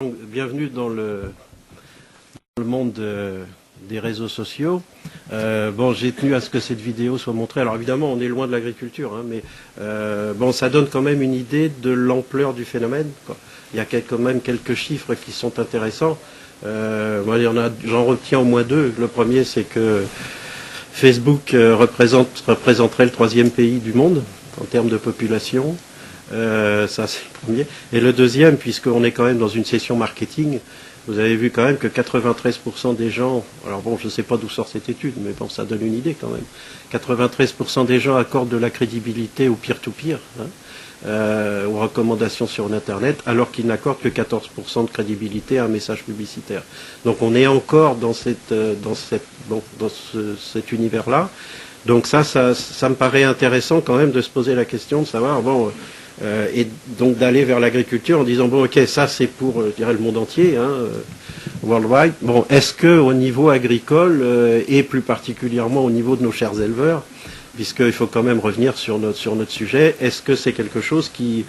Bienvenue dans le monde des réseaux sociaux. Bon, j'ai tenu à ce que cette vidéo soit montrée. Alors évidemment, on est loin de l'agriculture, hein, mais bon, ça donne quand même une idée de l'ampleur du phénomène, quoi. Il y a quand même quelques chiffres qui sont intéressants. J'en retiens au moins deux. Le premier, c'est que Facebook représenterait le 3e pays du monde en termes de population. Ça c'est le premier. Et le deuxième, puisqu'on est quand même dans une session marketing, vous avez vu quand même que 93% des gens, alors bon, je ne sais pas d'où sort cette étude, mais bon, ça donne une idée quand même. 93% des gens accordent de la crédibilité au peer-to-peer, aux recommandations sur Internet, alors qu'ils n'accordent que 14% de crédibilité à un message publicitaire. Donc on est encore dans cet univers-là. Donc ça me paraît intéressant quand même de se poser la question de savoir, bon, et donc d'aller vers l'agriculture en disant, bon, ok, ça c'est pour, je dirais, le monde entier, hein, worldwide. Bon, est-ce que au niveau agricole, et plus particulièrement au niveau de nos chers éleveurs, puisqu'il faut quand même revenir sur notre sujet, est-ce que c'est quelque chose qui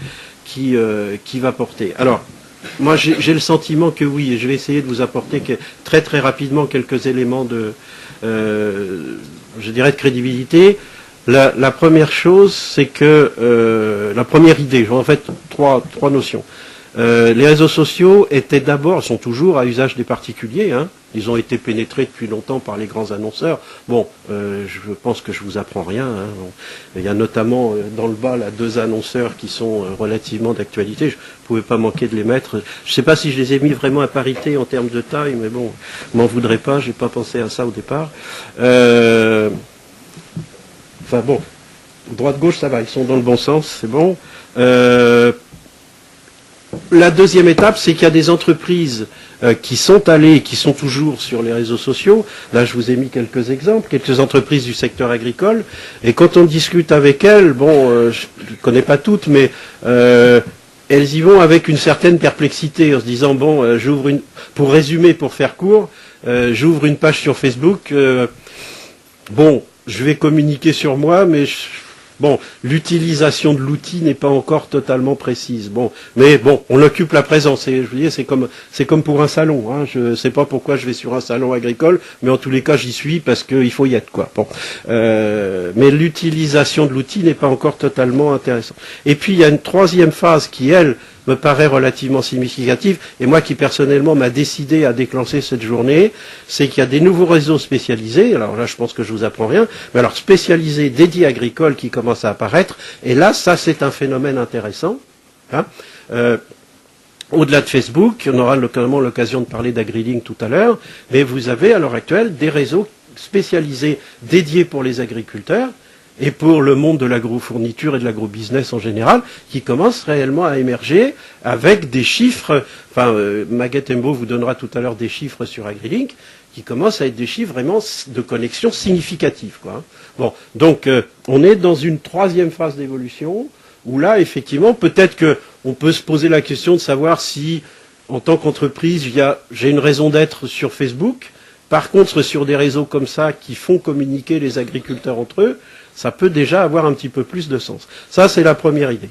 va porter? Alors, moi j'ai le sentiment que oui, et je vais essayer de vous apporter très très rapidement quelques éléments de, je dirais, de crédibilité. La première chose, c'est que la première idée, en fait trois notions. Les réseaux sociaux étaient d'abord, sont toujours à usage des particuliers, hein. Ils ont été pénétrés depuis longtemps par les grands annonceurs. Bon, je pense que je vous apprends rien, hein. Bon, il y a notamment dans le bas là 2 annonceurs qui sont relativement d'actualité. Je ne pouvais pas manquer de les mettre. Je ne sais pas si je les ai mis vraiment à parité en termes de taille, mais bon, m'en voudrez pas, j'ai pas pensé à ça au départ. Enfin bon, droite-gauche, ça va, ils sont dans le bon sens, c'est bon. La deuxième étape, c'est qu'il y a des entreprises qui sont allées, qui sont toujours sur les réseaux sociaux. Là, je vous ai mis quelques exemples, quelques entreprises du secteur agricole. Et quand on discute avec elles, bon, je ne connais pas toutes, mais elles y vont avec une certaine perplexité, en se disant, bon, pour résumer, pour faire court, j'ouvre une page sur Facebook, bon, je vais communiquer sur moi, mais bon, l'utilisation de l'outil n'est pas encore totalement précise. Bon, mais bon, on occupe la présence. Et je vous dis, c'est comme pour un salon, hein. Je sais pas pourquoi je vais sur un salon agricole, mais en tous les cas, j'y suis parce qu'il faut y être, quoi. Bon, mais l'utilisation de l'outil n'est pas encore totalement intéressante. Et puis il y a une troisième phase qui, elle, me paraît relativement significative, et moi qui personnellement m'a décidé à déclencher cette journée, c'est qu'il y a des nouveaux réseaux spécialisés, alors là je pense que je vous apprends rien, mais alors spécialisés, dédiés agricoles qui commencent à apparaître, et là ça c'est un phénomène intéressant, hein. Au-delà de Facebook, on aura notamment l'occasion de parler d'AgriLink tout à l'heure, mais vous avez à l'heure actuelle des réseaux spécialisés dédiés pour les agriculteurs, et pour le monde de l'agrofourniture et de l'agrobusiness en général, qui commence réellement à émerger avec des chiffres, enfin, Maguette Embo vous donnera tout à l'heure des chiffres sur AgriLink, qui commencent à être des chiffres vraiment de connexion significatifs, quoi. Bon, donc on est dans une troisième phase d'évolution, où là, effectivement, peut-être qu'on peut se poser la question de savoir si, en tant qu'entreprise, j'ai une raison d'être sur Facebook. Par contre, sur des réseaux comme ça, qui font communiquer les agriculteurs entre eux, ça peut déjà avoir un petit peu plus de sens. Ça, c'est la première idée.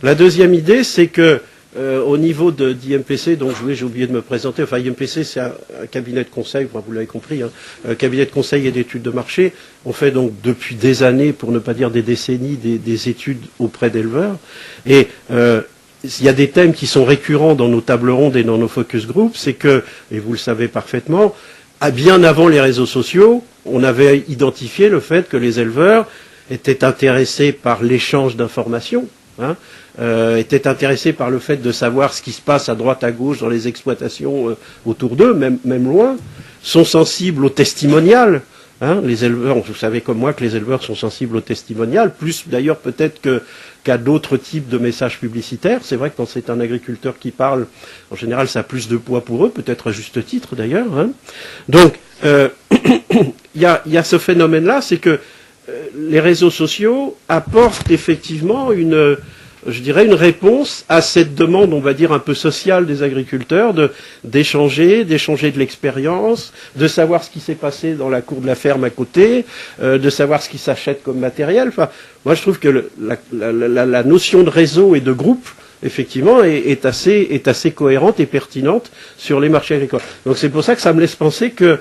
La deuxième idée, c'est que au niveau d'IMPC, donc j'ai oublié de me présenter, enfin IMPC, c'est un cabinet de conseil, vous l'avez compris, hein, un cabinet de conseil et d'études de marché. On fait donc depuis des années, pour ne pas dire des décennies, des études auprès d'éleveurs. Et il y a des thèmes qui sont récurrents dans nos tables rondes et dans nos focus groups, c'est que, et vous le savez parfaitement, bien avant les réseaux sociaux, on avait identifié le fait que les éleveurs étaient intéressés par l'échange d'informations, hein, étaient intéressés par le fait de savoir ce qui se passe à droite à gauche dans les exploitations autour d'eux, même loin, sont sensibles au testimonial. Hein, les éleveurs, vous savez comme moi que les éleveurs sont sensibles au testimonial, plus d'ailleurs peut-être qu'à d'autres types de messages publicitaires. C'est vrai que quand c'est un agriculteur qui parle, en général ça a plus de poids pour eux, peut-être à juste titre d'ailleurs, hein. Donc il y a ce phénomène-là, c'est que les réseaux sociaux apportent effectivement une réponse à cette demande, on va dire, un peu sociale des agriculteurs, d'échanger de l'expérience, de savoir ce qui s'est passé dans la cour de la ferme à côté, de savoir ce qui s'achète comme matériel. Enfin, moi je trouve que la notion de réseau et de groupe effectivement, est assez cohérente et pertinente sur les marchés agricoles. Donc c'est pour ça que ça me laisse penser que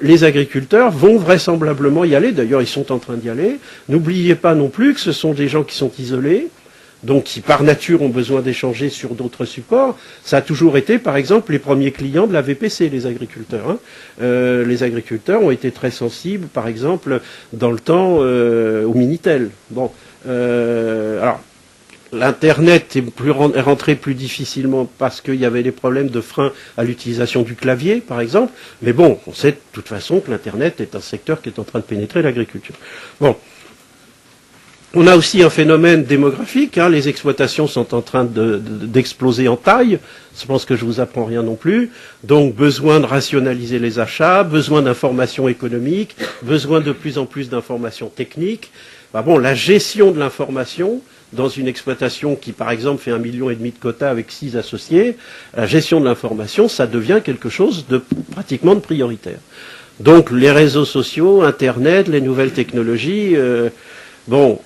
les agriculteurs vont vraisemblablement y aller. D'ailleurs, ils sont en train d'y aller. N'oubliez pas non plus que ce sont des gens qui sont isolés, donc qui par nature ont besoin d'échanger sur d'autres supports. Ça a toujours été, par exemple, les premiers clients de la VPC, les agriculteurs. Hein. Les agriculteurs ont été très sensibles, par exemple, dans le temps, au Minitel. Bon, alors, l'Internet est rentré plus difficilement parce qu'il y avait des problèmes de frein à l'utilisation du clavier, par exemple. Mais bon, on sait de toute façon que l'Internet est un secteur qui est en train de pénétrer l'agriculture. Bon. On a aussi un phénomène démographique. Hein, les exploitations sont en train d'exploser en taille. Je pense que je vous apprends rien non plus. Donc, besoin de rationaliser les achats, besoin d'informations économiques, besoin de plus en plus d'informations techniques. Bah bon, la gestion de l'information dans une exploitation qui, par exemple, fait 1,5 million de quotas avec 6 associés, la gestion de l'information, ça devient quelque chose de pratiquement de prioritaire. Donc, les réseaux sociaux, Internet, les nouvelles technologies, ont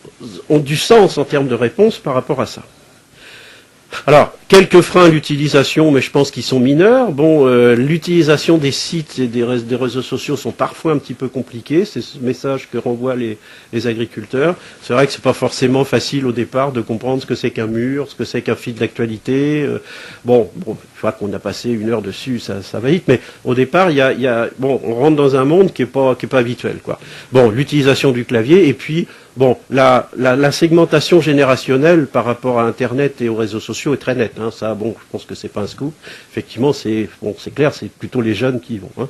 du sens en termes de réponse par rapport à ça. Alors, quelques freins à l'utilisation, mais je pense qu'ils sont mineurs. Bon, l'utilisation des sites et des réseaux sociaux sont parfois un petit peu compliqués. C'est ce message que renvoient les agriculteurs. C'est vrai que c'est pas forcément facile au départ de comprendre ce que c'est qu'un mur, ce que c'est qu'un fil d'actualité. Bon, une fois qu'on a passé 1 heure dessus, ça va vite. Mais au départ, on rentre dans un monde qui est pas habituel, quoi. Bon, l'utilisation du clavier et puis bon, la segmentation générationnelle par rapport à Internet et aux réseaux sociaux est très nette. Hein. Ça, bon, je pense que c'est pas un scoop. Effectivement, c'est clair, c'est plutôt les jeunes qui y vont. Hein.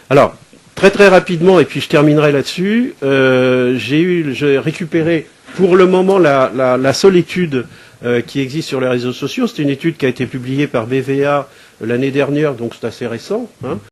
Alors, très rapidement, et puis je terminerai là-dessus. J'ai récupéré pour le moment la seule étude qui existe sur les réseaux sociaux. C'est une étude qui a été publiée par BVA l'année dernière, donc c'est assez récent. Hein.